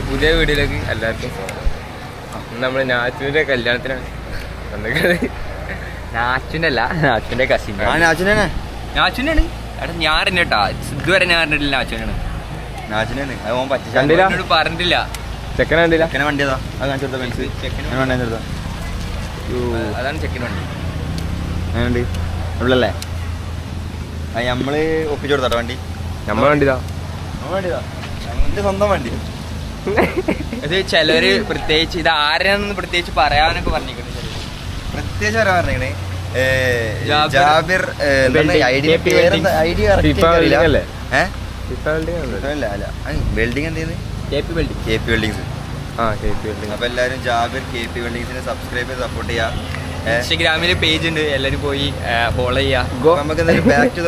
അപ്പോൾ പുതിയ വീഡിയോയിലേക്ക് എല്ലാവർക്കും നമ്മൾ നാച്ചുവിൻ്റെ കല്യാണത്തിനാണ് വന്നിരിക്കുന്നത്. നാച്ചുവിൻ്റെ അല്ല, നാച്ചുവിൻ്റെ കസിൻ. നാച്ചുവിനാണ്. എടാ ഞാൻ അറിഞ്ഞേട്ടാ, ഇതുവരെ ഞാൻ അറിഞ്ഞിട്ടില്ല. നാച്ചുവിനാണ്. എന്നോട് പറഞ്ഞിട്ടില്ല. ചെക്കനെ കണ്ടില്ല. വണ്ടിയതാ അതാണ് ചെക്കൻ വണ്ടി. അങ്ങനെയുണ്ട് ഇവിടല്ലേ നമ്മള് ഒപ്പിച്ചു കൊടുത്താട്ടോ വണ്ടി. നമ്മളെ വണ്ടിതാ എന്റെ സ്വന്തം വണ്ടി. ഇത് ചിലര് പ്രത്യേകിച്ച് ഇത് ആരാണെന്ന് പ്രത്യേകിച്ച് പറയാനൊക്കെ പറഞ്ഞിരിക്കുന്നത്. പ്രത്യേകിച്ച് പറയാൻ പറഞ്ഞേ ജാബിർ വെൽഡിങ് എന്ത് വെൽഡിങ്സ്. അപ്പൊ എല്ലാരും ജാബിർ KP വെൽഡിങ്സിനെ സബ്സ്ക്രൈബ് ചെയ്ത് സപ്പോർട്ട് ചെയ്യാം. ഇൻസ്റ്റഗ്രാമിൽ പേജ് ഉണ്ട്, എല്ലാരും പോയി ഫോളോ ചെയ്യാം. നമുക്ക് ബാക്ക് ടു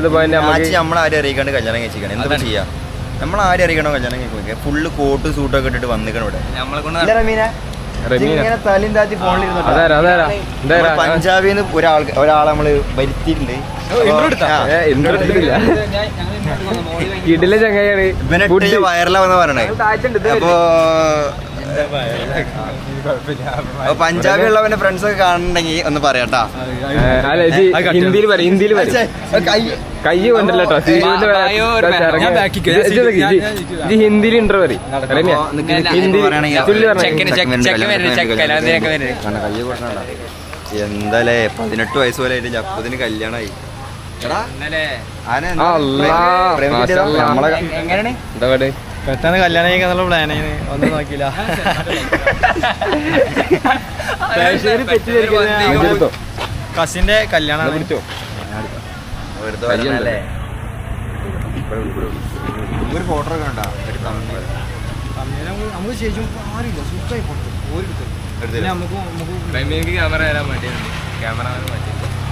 ദ പോയിന്റ് നമ്മളാരും അറിയിക്കാണ്ട് കല്യാണം കഴിച്ചിരിക്കണം. എന്താ ചെയ്യാ, നമ്മളാരും അറിയിക്കണോ കല്യാണം കഴിക്കാൻ? ഫുള്ള് കോട്ടും സൂട്ടും ഒക്കെ ഇട്ടിട്ട് വന്നിക്കണം ഇവിടെ. പഞ്ചാബിന്ന് ഒരാളെ നമ്മള് വരുത്തിയിട്ടുണ്ട്. വൈറലാവെന്ന് പറയണേ. അപ്പൊ പഞ്ചാബി ഉള്ളവന്റെ ഫ്രണ്ട്സ് ഒക്കെ കാണുന്നുണ്ടെങ്കിൽ ഒന്ന് പറയാട്ടാ. കൈ കൊണ്ടല്ലോ ഹിന്ദിയിൽ ഇന്റർ പറയും. എന്താലേ 18 വയസ്സ് പോലെ ആയിട്ട് ജപ്പത്തിന് കല്യാണമായി. പെട്ടെന്ന് കല്യാണം കഴിക്കാന്നുള്ള പ്ലാൻ ഒന്നും നോക്കിയില്ല. കസിന്റെ കല്യാണം ഒരു ഫോട്ടോ ഒക്കെ ഉണ്ടാ നമുക്ക് ശേഷം ആരില്ല സുഖമായി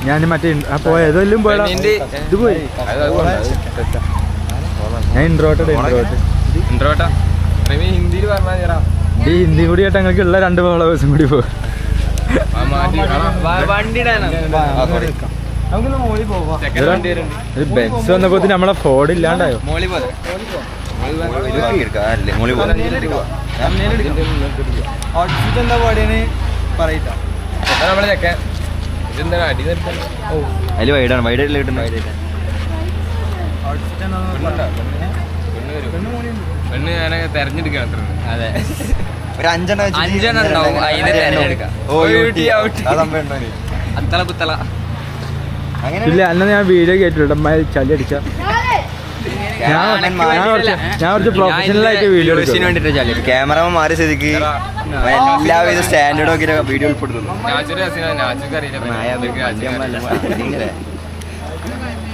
ഞാൻ മറ്റേ അപ്പൊ ഏതെല്ലാം പോയാ ഇത് പോയി. ഞാൻ ഇൻട്രോട്ടാ ഹിന്ദിയിൽ പറഞ്ഞാ ഈ ഹിന്ദി കൂടി ആയിട്ട് ഞങ്ങൾക്ക് ഉള്ള 2 ഫോളോവേഴ്സും കൂടി പോകും. ബെൻസ് വന്നപ്പോ നമ്മളെ ഫോർഡ് ഇല്ലാണ്ടായോ. എന്താ പാടിയാണ് പറയില്ല. നമ്മളെ ചെക്കൻ ഇതെന്താ അടി നിർത്താൻ. അതില് വൈഡായിട്ട് കിട്ടുന്നത്. പെണ്ണ് ഞാൻ തെരഞ്ഞെടുക്കണം. അതെ, ഒരു 5 ഉണ്ടാവും. അതിനെ തെരഞ്ഞെടുക്കാം. അത്തള പുത്തള ഇല്ല. അന്ന് ഞാൻ വീഡിയോ കേട്ടിട്ടുണ്ട് ചളി അടിച്ച. ഞാൻ കുറച്ച് പ്രൊഫഷണൽ ആയിട്ട് വീഡിയോ വേണ്ടിട്ട് ക്യാമറ മാറി സ്ഥിതിക്ക് എല്ലാവിധ സ്റ്റാൻഡേർഡ് ഒക്കെ വീഡിയോ ഉൾപ്പെടുത്തുന്നു.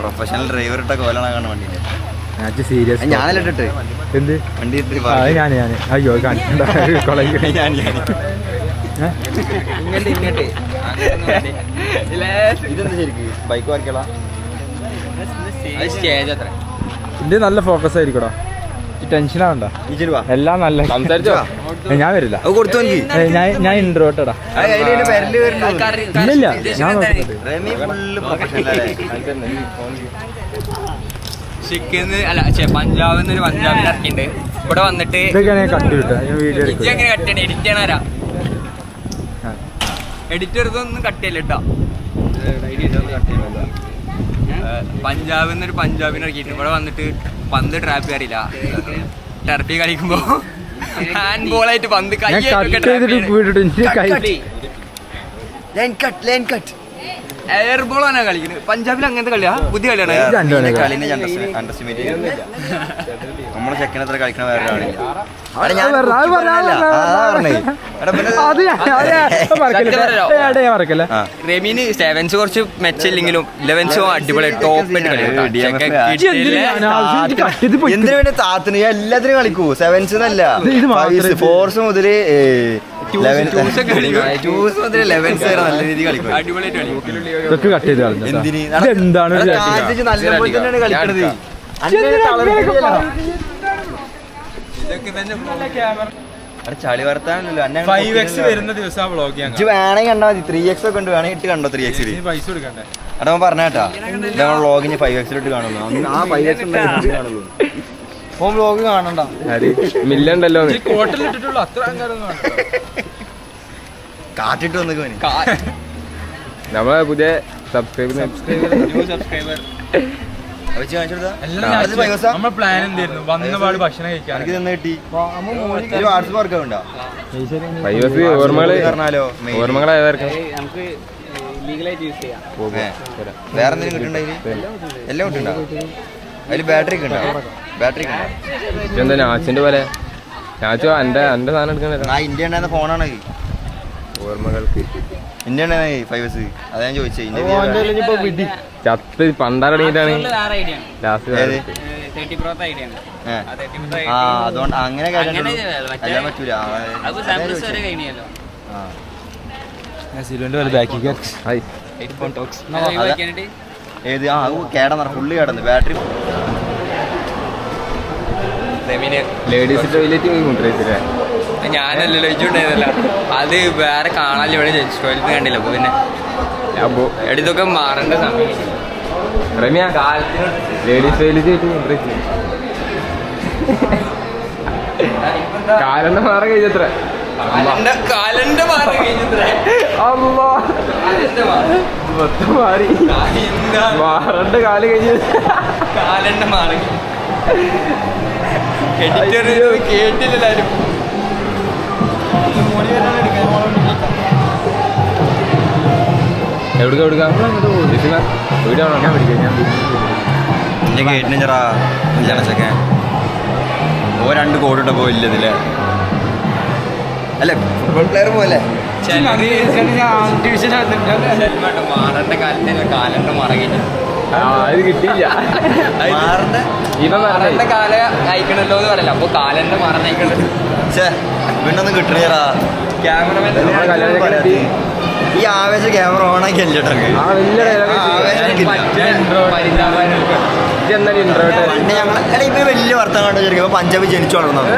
പ്രൊഫഷണൽ ഡ്രൈവർ ഇട്ട കോലാണ് കാണുന്ന വണ്ടി. സീരിയസ് ഞാനല്ല ഇട്ടിട്ട് എന്ത് വണ്ടി ഞാൻ അയ്യോ കാണിക്കണ്ട. ഇതെന്താ ശരിക്കും ബൈക്ക് വരയ്ക്കലാ? ഇത് നല്ല ഫോക്കസ് ആയിരിക്കടാ. ടെൻഷൻ ആവണ്ട. എല്ലാം നല്ല സംസാരിച്ചോ. ഞാൻ വരില്ല. ഞാൻ ഇൻട്രോട്ടടാ. ഇല്ലില്ല ഞാൻ പഞ്ചാബിന്ന് ഒരു പഞ്ചാബിൽ ഇറക്കിണ്ട്. ഇവിടെ വന്നിട്ട് എങ്ങനെ കട്ടിയാണ് എഡിറ്റ് ചെയ്യണാരാ? എഡിറ്റർ ഇതൊന്നും കട്ടിയല്ല കേട്ടോ. പഞ്ചാബിൽ നിന്ന് ഒരു പഞ്ചാബിന് ഇറക്കിയിട്ട് ഇവിടെ വന്നിട്ട് പന്ത് ട്രാപ്പ് അറിയില്ല. ടർഫി കളിക്കുമ്പോ ഹാൻഡ് ബോളായിട്ട് പന്ത് എയർ ബോളാണ് കളിക്കുന്നത്. പഞ്ചാബിൽ അങ്ങനത്തെ കളിയാ, പുതിയ കളിയാണ്. നമ്മളെ ചെക്കൻ എത്ര കളിക്കണ വേറെ റെമീന് സെവൻസ് കുറച്ച് മെച്ചില്ലെങ്കിലും 11 അടിപൊളി ടോപ്പ് എന്തിനു വേണ്ടി താത്തിന് എല്ലാത്തിനും കളിക്കൂ. 7s എന്നല്ല, 4s മുതല് 11s മുതൽ 11s വരെ നല്ല രീതിയിൽ കളിക്കും. എന്തിന് നല്ലപോലെ തന്നെയാണ് കളിക്കണത്. ചളി വർത്താനല്ലോ. 5x വരുന്ന ദിവസം വേണമെങ്കിൽ കണ്ടാ മതി. 3x ഒക്കെ ഉണ്ട്, വേണമെങ്കിൽ ഇട്ട് കണ്ടോ 3x പൈസ കൊടുക്കണ്ടേ? അടവൻ പറഞ്ഞാട്ടാ വ്ളോഗിന് 5x ഇട്ട് കാണുന്നു. ആ 5x കാണുള്ളൂ. ഓൻ വ്ലോഗ് കാണണ്ട. മില്ലുണ്ടല്ലോ കോട്ടലിട്ടിട്ടുള്ളൂ അത്ര അഹങ്കാരം കാട്ടിട്ട് വന്നേക്ക് മോനെ. നമ്മളെ പുതിയ സബ്സ്ക്രൈബർ അത് വെച്ച് കാണിച്ചു കൊടുത്താ? എല്ലാം അത് പൈസ? നമ്മളെ പ്ലാൻ എന്തായിരുന്നു വന്നപാട് ഭക്ഷണം കഴിക്കാൻ. എനിക്ക് തന്നെ കിട്ടി. ഒരു വാട്സപ്പ് വർക്ക് ഉണ്ടോ? പൈവസ് ഓർമ്മകള് പറഞ്ഞാലോ ഓർമ്മകളായതായിരിക്കും. നമുക്ക് ലീഗലായിട്ട് യൂസ് ചെയ്യാം. വേറെ എന്തെങ്കിലും കിട്ടുന്നുണ്ടെങ്കിൽ എല്ലാം കിട്ടുന്നുണ്ടോ? അതിൽ ബാറ്ററി ഒക്കെ ഉണ്ടോ? ബാറ്ററി ഒക്കെ ഉണ്ടോ? എന്താ നാച്ചിന്റെ പോലെ നാച്ചോ എന്റെ സാധനം എടുക്കണ ഇന്ത്യ ഉണ്ടായിരുന്ന ഫോണാണ് ഓർമ്മകൾക്ക് ഇന്ത്യ ഉണ്ടായിരുന്ന 5S. അതാ ഞാൻ ചോദിച്ചത്. ഇന്ത്യ ചത്ത് പണ്ടാറടങ്ങിയിട്ടാണ് വേറെ ഐഡിയ ആണ്. ലാസ്റ്റ് 30 പ്രോത്തെ ഐഡിയ ആണ്. ആ 30 പ്രോത്തെ ആ അതുകൊണ്ട് അങ്ങനെ അങ്ങനെ അല്ലാൻ പറ്റൂല. അത് സാമ്പിൾസ് വരെ കഴിഞ്ഞല്ലോ. ഏത് ആ കേടന്ന ഫുള്ള് കേടന്ന് ബാറ്ററി. ലേഡീസ് ടോയ്ലറ്റ് കൊണ്ടുവരത്തില്ല. ഞാനല്ലല്ലോ ചോദിച്ചിട്ടുണ്ടായിരുന്നല്ല. അത് വേറെ കാണാൻ ഇവിടെ ടോയ്ലറ്റ് കണ്ടില്ല. അപ്പൊ പിന്നെ ഇതൊക്കെ മാറേണ്ട സമയം. Ramya ladies toilet കൊണ്ടുവരത്തില്ല. കാലന്റെ മാറ കഴിഞ്ഞത്ര കാലന്റെ മാറി കഴിഞ്ഞത്ര മൊത്തം മാറി മാറണ്ട കാല് കഴിഞ്ഞ കാലന്റെ മാറി കേട്ടില്ലാരും. എവിടുക്ക വീഡിയോ ആണോ? ഞാൻ പിടിക്കാം. എന്റെ കേട്ടിന് ചെറാ ചെക്കൻ 2 കോടിട്ട പോയില്ലതില്ലേ? അല്ല ഫുട്ബോൾ പ്ലെയർ പോലെ മാറേണ്ട കാലത്തെ കാലന്റെ മറകില്ല. അത് കിട്ടിയില്ല. മാറേണ്ട കാല അയക്കണല്ലോ എന്ന് പറയല്ല. അപ്പൊ കാലന്റെ മറന്നയക്കണത് വീണ്ടൊന്നും കിട്ടണേറാ. ക്യാമറമാൻ ഈ ആവേശ ക്യാമറ ഓണാക്കി അല്ലേട്ടോ. പണ്ട് ഞങ്ങൾ ഇപ്പൊ വലിയ വർത്തം കണ്ടു ചോദിക്കുമ്പോ പഞ്ചാബ് ജനിച്ചു വളർന്നത്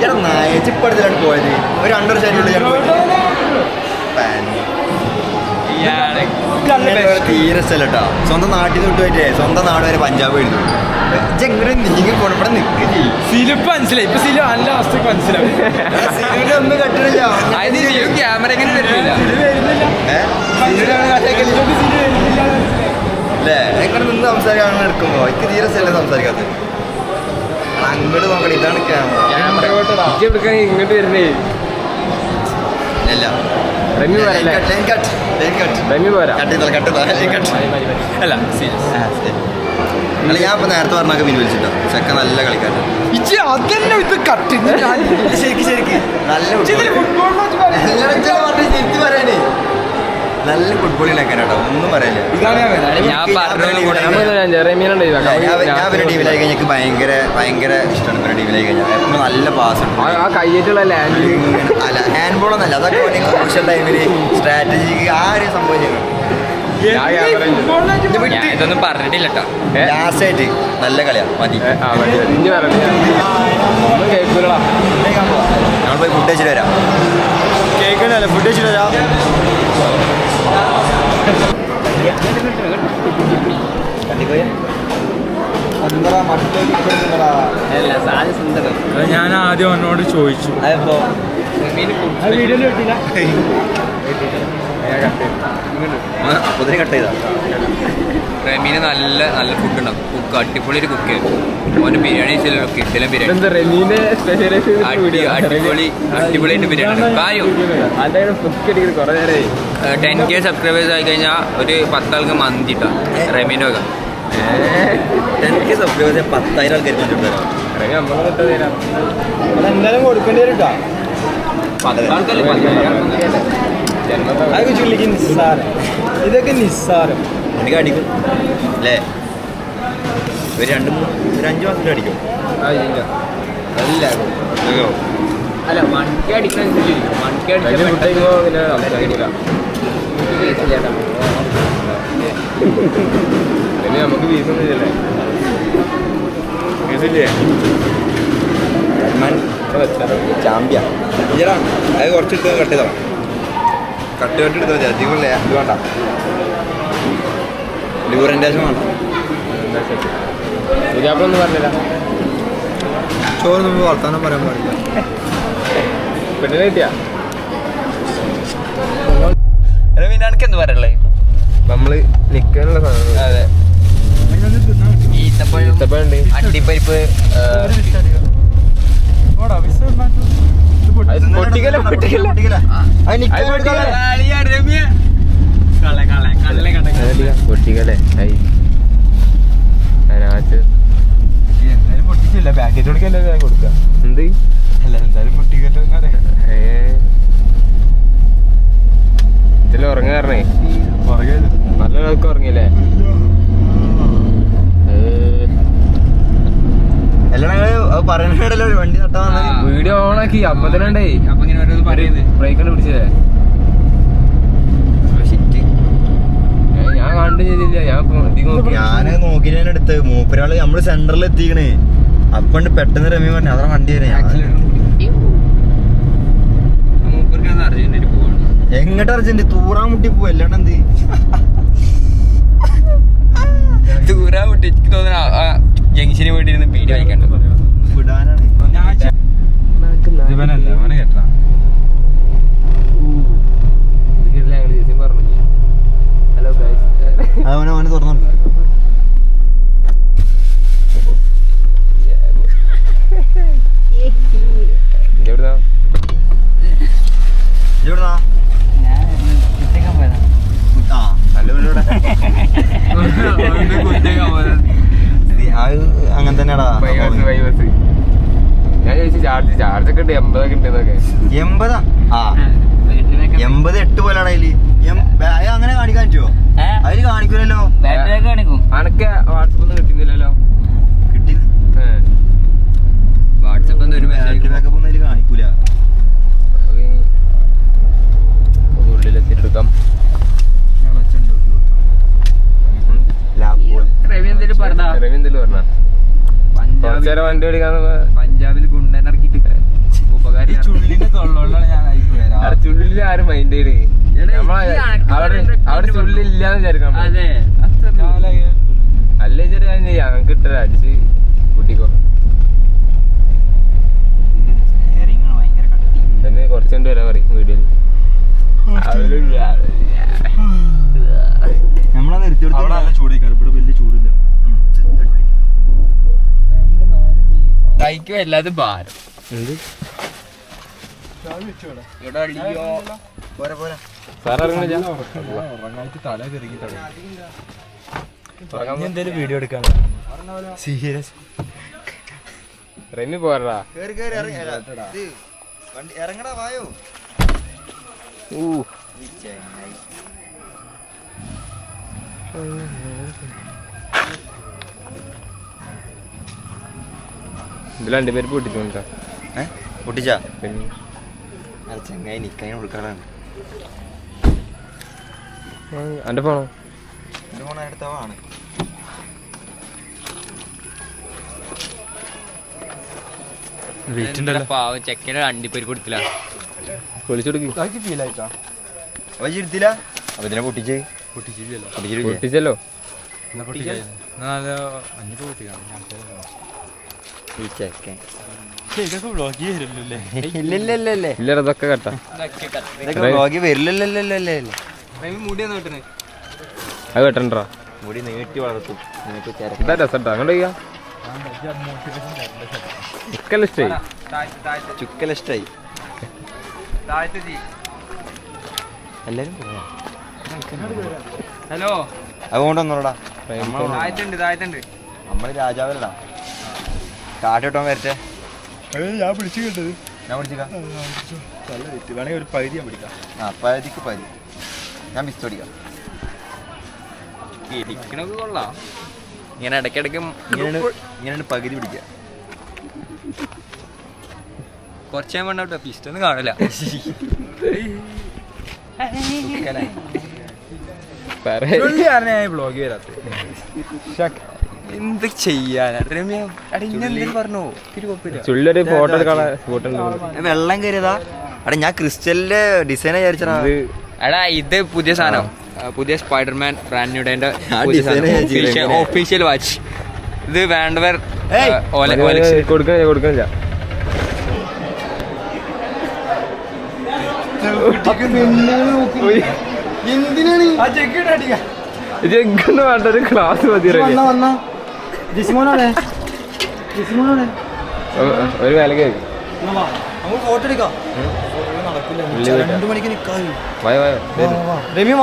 ഞാൻ നായച്ചിപ്പടുത്തിലാണ് പോയത്. ഒരു 2 വർഷം ഞാൻ പോയിട്ട് തീരെ സ്ഥലട്ടാ. സ്വന്തം നാട്ടിൽ നിന്ന് വിട്ടുപോയിട്ടേ സ്വന്തം നാട് വരെ പഞ്ചാബ് എഴുതു. എങ്ങനെ നീങ്ങി പോണം ഇവിടെ നിൽക്കുക ചെയ്യും. സിലിപ്പ് മനസ്സിലായി. ഇപ്പൊ സിലു നല്ല അവസ്ഥക്ക് മനസ്സിലാവും. ഒന്നും കെട്ടില്ല. ക്യാമറ എങ്ങനെ വരുന്നില്ല. അല്ലേ എങ്ങനെ നിന്ന് സംസാരിക്കാൻ എടുക്കുമ്പോ എനിക്ക് തീരെ സ്ഥലം സംസാരിക്കാത്തത്. അങ്ങോട്ട് നോക്കണം. ഇതാണ് ക്യാമറ. ഇങ്ങോട്ട് വരുന്നേ അല്ല റമ്യ പോരല്ലേ? റമ്യ പോരാ. അല്ല അല്ല ഞാൻ ഇപ്പൊ നേരത്തെ പറഞ്ഞൊക്കെ പിൻവലിച്ചിട്ടോ. ചെക്ക നല്ല കളിക്കാരൻ. ശരിക്ക് ശരിക്ക് നല്ല പറയാനേ നല്ല ഫുട്ബോൾ കളിക്കാനാട്ടോ. ഒന്നും പറയാനില്ല. ഞാൻ പിന്നെ ടീമിലായി കഴിഞ്ഞാൽ എനിക്ക് ഭയങ്കര ഇഷ്ടമാണ്. പിന്നെ ടീമിലായി കഴിഞ്ഞാൽ എപ്പോഴും നല്ല പാസ് ഉണ്ട്. ആ കയ്യേറ്റുള്ള ലാൻഡ് അല്ല ഹാൻഡ് ബോൾ ഒന്നല്ല. അതൊക്കെ ക്രൂഷ്യൽ ടൈമില് സ്ട്രാറ്റജിക്ക് ആ ഒരു സംഭവം ചെയ്യണം. ഇതൊന്നും പറഞ്ഞിട്ടില്ല കേട്ടോ. ലാസ്റ്റ് ആയിട്ട് നല്ല കളിയാ. മതി കേൾക്കൂലടാ. നമ്മൾ പോയി ഫുഡ് കഴിച്ചിട്ട് വരാം. കേൾക്കണല്ലേ? ഫുഡ് കഴിച്ചിട്ട് വരാം. ഞാൻ ആദ്യം അവനോട് ചോദിച്ചു. അപ്പൊ കട്ട് ചെയ്താ റമീന് നല്ല നല്ല ഫുഡ് ഉണ്ടാവും. കുക്ക് അടിപൊളി ഒരു കുക്ക്. ഓന് ബിരിയാണി കിട്ടില്ല. ബിരിയാണി അടിപൊളിയായിട്ട് ബിരിയാണി കാര്യം. 10K സബ്സ്ക്രൈബേഴ്സ് ആയി കഴിഞ്ഞാൽ ഒരു 10 ആൾക്ക് മന്തി ഇട്ടാ റമീൻ്റെ ഒക്കെ. 10K സബ്സ്ക്രൈബേഴ്സ് 10,000 ആൾക്കാർ എന്തായാലും കൊടുക്കേണ്ടി വരും കേട്ടോ. 10 ആൾക്കല്ലേ നിസ്സാരം. ഇതൊക്കെ നിസ്സാരം. എനിക്ക് അടിക്കും അല്ലേ? ഒരു 5 മാസത്തിൽ അടിക്കും. അല്ല മൺകി അടിക്കാൻ മൺകി അടിക്കാൻ നമുക്ക് വീസൊന്നുമില്ലേ? ചാമ്പ്യ അത് കുറച്ചെടുത്ത് കട്ട് ചെയ്തോ. കട്ട് എടുത്താൽ മതി. അധികം ഇത് വേണ്ട. ലിവറിൻ്റെ വേണ്ട. പുതിയാപ്പിളൊന്നും പറഞ്ഞില്ല. ചോറ് നമ്മൾ വർത്താനം പറയാൻ പാടില്ല. പെണ്ണിനെ കിട്ടിയാ പിന്നെ എനിക്ക് എന്ത് പറയല്ലേ നമ്മള് നിക്കാനുള്ള സാധനം. അതെ ഈത്തപ്പഴം ഈത്തപ്പഴമുണ്ട്. അണ്ടിപ്പരിപ്പ് പൊട്ടിക്കല പൊട്ടിക്കലേ അതിനകത്ത് എന്തായാലും പൊട്ടിച്ചില്ല, പാക്കറ്റ് കൊടുക്കല്ലേ കൊടുക്കുക. എന്ത് അല്ല എന്തായാലും പൊട്ടിക്കല്ലോ. ഇതിൽ ഉറങ്ങാറണേ പുറകെ നല്ല ആൾക്ക് ഉറങ്ങിയില്ലേ? എല്ലാം പറയണല്ലോ വണ്ടി തട്ടാ വീഡിയോ ഓണാക്കി അപ്പൊ തന്നെ ഉണ്ടേ. അപ്പൊ ഇങ്ങനെ ഓരോന്ന് പറയുന്നത് ബ്രേക്കാണ് പിടിച്ചതേ. ഞാൻ കണ്ടു ചെയ്തില്ല. ഞാന് നോക്കിയാണ് എടുത്തത്. മൂപ്പരാള് നമ്മള് സെന്ററിൽ എത്തിക്കണേ. അപ്പണ്ട് പെട്ടെന്ന് രമ്യ പറഞ്ഞു അത്ര വണ്ടി വരെ മൂപ്പർക്കാണ് അർജന്റീന പോവാണ്. എങ്ങോട്ട് അർജന്റ് തൂറാൻ മുട്ടി പോവും. അല്ലാണ്ട് എന്ത് ദൂരാ വിട്ട് എനിക്ക് തോന്നുന്നു ജംഗ്ഷന് പോയിട്ടിരുന്ന് വീഡിയോ വായിക്കണ്ട വിടാനാണ്. ഇവനല്ല അവനെ കേട്ടാ. പറഞ്ഞു ഹലോ ഗൈസ്. അവനെ തുറന്നു എവിടുന്നാ എവിടുന്നാ അങ്ങനെ തന്നെയാടാ. ഞാൻ ചോദിച്ചു ചാർജൊക്കെ ഉണ്ട് 80 ഉണ്ട് എന്നൊക്കെ. 80 88 പോലെയാണ് അതില്. അങ്ങനെ കാണിക്കാൻ പറ്റുമോ? അതില് കാണിക്കൂലല്ലോ. അനക്ക് വാട്സപ്പൊന്നും കിട്ടുന്നില്ലല്ലോ. കിട്ടി വാട്സപ്പ് ഒരു മെസ്സേജ് ബാക്കപ്പ് ഒന്നും അതില് കാണിക്കൂല. ഉള്ളിലെത്തിട്ടെടുക്കാം. രവി എന്തെങ്കിലും പറഞ്ഞ കുറച്ചേരം വണ്ടി ഓടിക്കാന്ന്. പഞ്ചാബിൽ ഗുണ്ടൻ ഇറക്കിട്ട് ഉപകാരം ചുള്ളിൽ ആരും മൈൻഡ് ചെയ്ത് അവിടെ ചുള്ളില്ലാന്ന് വിചാരിക്കണം. അതെ അല്ലേ ചെറിയ ഞങ്ങൾക്ക് ഇട്ട അടിച്ച് കുട്ടിക്കോ തന്നെ കുറച്ചുകൊണ്ട് വരാൻ പറയും വീഡിയോയിൽ. നമ്മളെ നിർത്തി ചൂടേക്കാറ് ഇവിടെ വലിയ ചൂടില്ല. കഴിക്കും എല്ലാതും ഭാരം എന്ത് ഇവിടെ അടിയോ പോരാ പോരാ. സാർ ഇറങ്ങണില്ല. ഉറങ്ങായിട്ട് തല കെറുകിട്ടാണ്. ഉറങ്ങാൻ എന്തേലും വീഡിയോ എടുക്കാൻ സീരിയസ് റെമി പോരാ. കേറി കേറി വണ്ടി ഇറങ്ങടാ വായോ. ഇതിൽ 2 പേര് പൊട്ടിച്ചോണ്ടാ പൊട്ടിച്ചാ പിന്നെ ചങ്ങായി നിക്കാൻ കൊടുക്കാറാണ്. എന്റെ ഫോണോ എന്റെ ഫോൺ എടുത്തവാണ്. പാവം ചെക്കനെ അണ്ടിപ്പരിപ്പ് കൊടുത്തില്ല. വിളിച്ചെടുക്കും. ഫീൽ ആയിട്ടാ അവ എടുത്തില്ല. അപ്പൊ ഇതിനെ പൊട്ടിച്ചേ പൊട്ടിച്ചല്ലോ. ഈ ചെക്കൻ ഇല്ലല്ലേ. ഇല്ല ഇതൊക്കെ കട്ടാ. ഇതൊക്കെ വ്ളോഗി വരില്ലല്ലേ. മുടിയൊന്നും കിട്ടണേ അത് കെട്ടണ്ടാ. മുടി നീട്ടി വളർത്തും. നിനക്ക് ഇതാ രസട്ടാ. അങ്ങോട്ട് ചെയ്യാ ഇക്കല്ല ഇഷ്ടായി. ചുക്കലിഷ്ടായി. എല്ലാരും ഹലോ അതുകൊണ്ട് ഒന്നോടാ താഴത്തുണ്ട് നമ്മള് രാജാവല്ലടാ. കാട്ടിട്ടോ വരട്ടെ. ഞാൻ പിടിച്ചു കേട്ടത്. ഞാൻ പിടിച്ചിക്കാം. വേണമെങ്കിൽ ഒരു പകുതി ഞാൻ പിടിക്കാം. പകുതിക്ക് പകുതി. ഞാൻ മിസ് ഓടിക്കാം. ഇരിക്കണൊക്കെ കൊള്ളാം. ഇങ്ങനെ ഇടയ്ക്കിടയ്ക്ക് ഇങ്ങനെയാണ് പകുതി പിടിക്കുക. കുറച്ച് ഞാൻ വേണ്ട പിസ്റ്റൊന്നും കാണില്ല. ബ്ലോഗ് വരാത്ത എന്ത് ചെയ്യാനാ രമ്യ എന്തെങ്കിലും പറഞ്ഞോ ചുള്ളൊരു ഫോട്ടോ എടുക്കാനുള്ള ഫോട്ടോ ഉണ്ട്. വെള്ളം കയറിയതാ. അവിടെ ഞാൻ ക്രിസ്റ്റലിന്റെ ഡിസൈൻ വിചാരിച്ചാ. എടാ ഇത് പുതിയ സാധനം, പുതിയ സ്പൈഡർമാൻ ബ്രാൻഡ് ന്യൂഡേന്റെ design ഒഫീഷ്യൽ വാച്ച്. ഇത് വേണ്ടവർ ഏയ്. കൊടുക്കണില്ല എന്തിനാണ് ഇതെങ്ങനെ വേണ്ട ഒരു ക്ലാസ് മതി ഒരു വിലക്ക് ഫോട്ടോ എടുക്കാം രമ്യ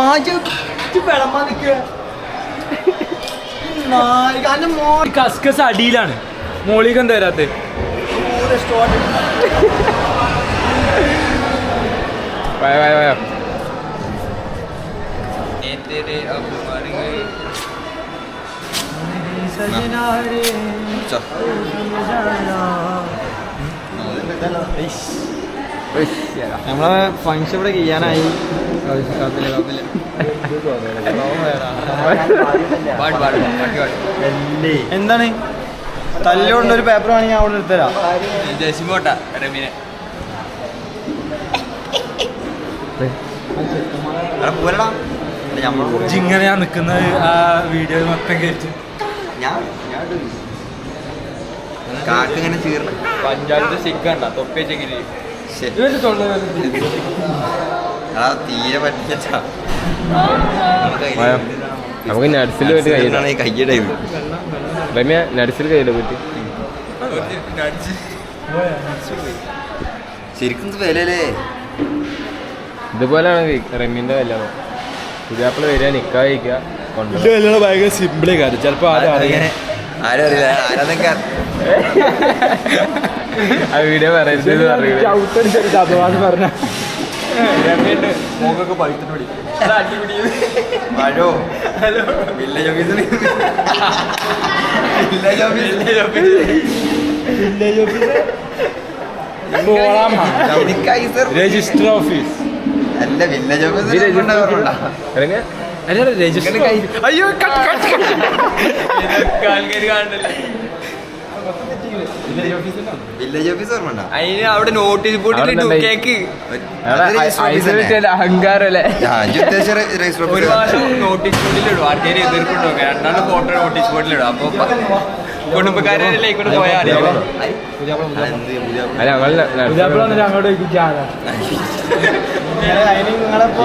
കസ്കസ് അടിയിലാണ് മോളികം തരാത്ത നമ്മളെ ഫങ്ഷൻ ഇവിടെ ചെയ്യാനായി. എന്താണ് തല്ലുകൊണ്ടൊരു പേപ്പർ വേണമെങ്കിൽ അവിടെ എടുത്തരാം. ജസിമോട്ടാ റമീനെ ഇങ്ങനെയാ നിക്കുന്നത് ആ വീഡിയോ മൊത്തം കയറ്റി. കാക്കിങ്ങനെ ചീർന്ന് പഞ്ചായത്ത് സിക്കണ്ട തൊപ്പി ചെക്കിരി തീരെ പറ്റിച്ചാ നമുക്ക് നട്സിൽ പറ്റി കയ്യിലാണ് കയ്യുടെ രമ്യ നട്സിൽ കയ്യിലെ പറ്റി ശരിക്കും വിലല്ലേ. ഇതുപോലെയാണ് റമ്യന്റെ കല്യാണം. പുതിയാപ്പിള വരിക നിക്കാ കഴിക്കുക കൊണ്ടുവരും. ഭയങ്കര സിമ്പിളേ കാര്യം. ചിലപ്പോ ആരും അറിയില്ല ആരാന്നൊക്കെ ആ വീഡിയോ പറയരുത് പറഞ്ഞ മോക്കൊക്കെ പഴുത്തിനോടി മഴോ വില്ലേജ് ഓഫീസിൽ രജിസ്റ്റർ ഓഫീസ് അല്ല വില്ലേജ് ഓഫീസിൽ രജിസ്റ്റർ അയ്യോ ആൾക്കാര് കാണണ്ടല്ലോ. വില്ലേജ് ഓഫീസ് ഓർമ്മ അതിന് അവിടെ നോട്ടീസ് ബോർഡിൽ കേക്ക് അഹങ്കാരം അല്ലേ? ഒരു മാസം നോട്ടീസ് ബോർഡിലിടും. ആൾക്കാർ എതിർക്കുണ്ടോ രണ്ടാണ്ട് ഫോട്ടോ നോട്ടീസ് ബോർഡിലിടും. അപ്പൊ കുടുംബക്കാരെല്ലാം ഇങ്ങോട്ട് പോയാൽ അല്ല ഞങ്ങൾ അങ്ങോട്ട്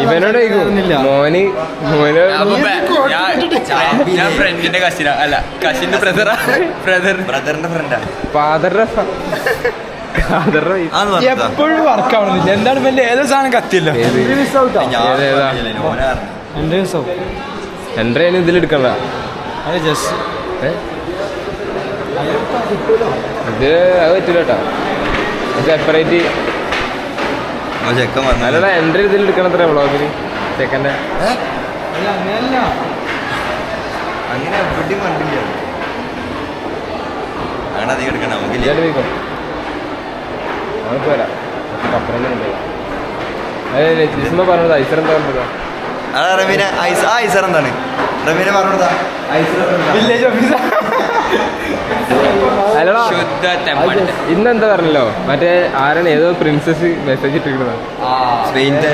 ഇവനോട് മോന് ഞാൻ ഫ്രണ്ടിന്റെ കസിനാ അല്ല കസിന്റെ ബ്രദറിന്റെ ഫ്രണ്ടാ ഫാദറിന്റെ എപ്പോഴും വർക്ക് ആവണമെന്നില്ല. എന്താണ് പിന്നെ ഏതോ സാധനം കത്തിയല്ലോ. എന്റെ ഇതിലെടുക്കണ്ട അതെ ജസ്റ്റ് ഇത് അത് പറ്റില്ല കേട്ടോ. സെപ്പറേറ്റ് ചെക്കൻ അല്ലടാ എൻട്രി ഇതിൽ എടുക്കണത്ര വ്ളോഗിന് ചെക്കൻ്റെ അങ്ങനെയല്ല. അങ്ങനെ എവിടെയും കണ്ടില്ല. അങ്ങനെ അധികം എടുക്കണം നമുക്കില്ല. പോയിക്കോ നമുക്ക് വരാം. അപ്പുറം അതെ ജിസ്മ പറഞ്ഞത് ഐസർ എന്താ പറഞ്ഞത്? അതാ റമീന ഐസർ എന്താണ് റമീന പറഞ്ഞതാ വില്ലേജ് ഓഫീസർ അല്ലടാ ശുദ്ധ തെമ്മാടി. ഇന്നെന്താ പറഞ്ഞല്ലോ മറ്റേ ആരാണ് ഏതോ പ്രിൻസസ് മെസ്സേജ് ഇട്ടിരിക്കുന്നത്. സ്പെയിനിന്റെ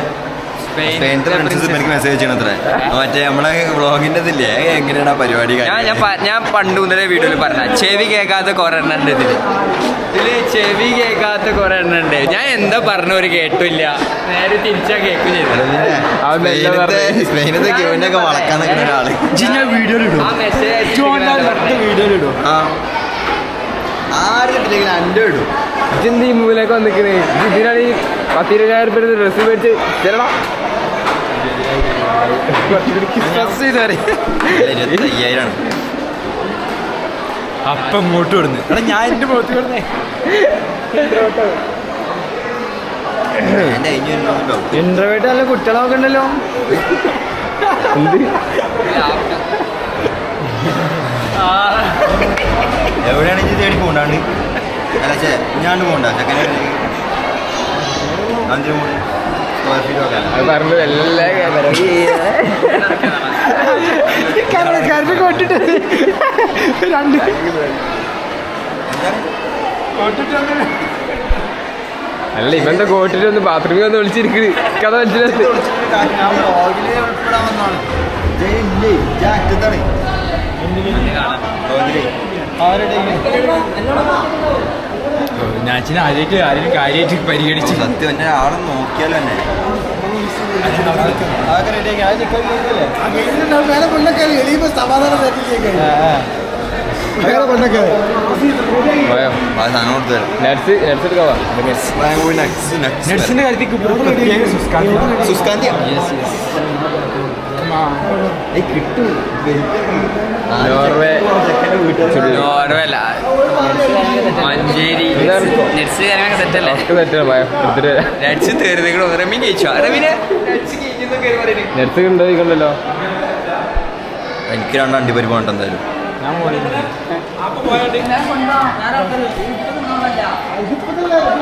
എനിക്ക് മെസ്സേജ് ചെയ്യണത്രേ. മറ്റേ നമ്മളെ വ്ളോഗിന്റെ ഇതില്ലേ എങ്ങനെയാണ് ആ പരിപാടി? ഞാൻ പണ്ട് മുതലേ വീഡിയോയിൽ പറഞ്ഞ ചെവി കേൾക്കാത്ത കുറെ എണ്ണം ഉണ്ട് ഇതില് ചെവി കേൾക്കാത്ത കുറെ എണ്ണം ഉണ്ട്. ഞാൻ എന്താ പറഞ്ഞ ഒരു കേട്ടില്ല. നേരെ തിരിച്ചാ കേൾക്കും ചെയ്തു. സ്പെയിനത്തെ ക്യൂവിനൊക്കെ വളക്കാൻ നിൽക്കുന്ന ഒരാള് ആ മെസ്സേജ് ആരും കിട്ടില്ലെങ്കിൽ അൻ്റെ ഇടും. ഇതെന്ത് ഈ മൂലൊക്കെ വന്നിക്കണേ? ഇതിനാണ് ഈ 10,000 രൂപ ഡ്രസ്സ് മേടിച്ച് ചെല്ലടാ 25,000 അപ്പം ഇങ്ങോട്ട് വിടുന്നു. എടാ ഞാൻ എന്റെ മുഖത്ത് വിടുന്നേ. ഇന്റർവേറ്റ് നല്ല കുട്ടികളൊക്കെ ഉണ്ടല്ലോ. എവിടെയാണെങ്കിൽ തേടി പോണ്ടാണ്ട് അല്ല ചേ ഞാണ്ട് പോണ്ട ചെക്കനെ സ്ക്വയർ ഫീറ്റ് നോക്കാൻ അത് പറഞ്ഞത് എല്ലാ കരണ്ട് കൊട്ടിട്ട് രണ്ട് അല്ല ഇവന്റെ കോട്ടിട്ട് ഒന്ന് ബാത്റൂമിൽ വന്ന് വിളിച്ചിരിക്കണ്. കഥ മനസ്സിലായി. നാച്ചിനെ ആദ്യമായിട്ട് ആരെയും കാര്യമായിട്ട് പരിഗണിച്ച് സത്യം എന്നെ ആളെ നോക്കിയാലോ തന്നെ സാധനം കൊടുത്തു നട്സ് എടുക്കാവാ നട്സിന്റെ കാര്യത്തിൽ പ്രത്യേക സുസ്കാന്തി കിട്ടും നോർവേ നോർവല്ല മഞ്ചേരി നെറ്റ്സ് കാര്യങ്ങളൊക്കെ സെറ്റല്ലേ എടുത്തിട്ട് നെറ്റ്സ് തീർന്നിക്കണോ റമീൻ കഴിച്ചോ റമീനെ നട്സ് ഉണ്ടല്ലോ എനിക്ക് രണ്ട് അണ്ടിപ്പരിപ്പ് വേണ്ട എന്തായാലും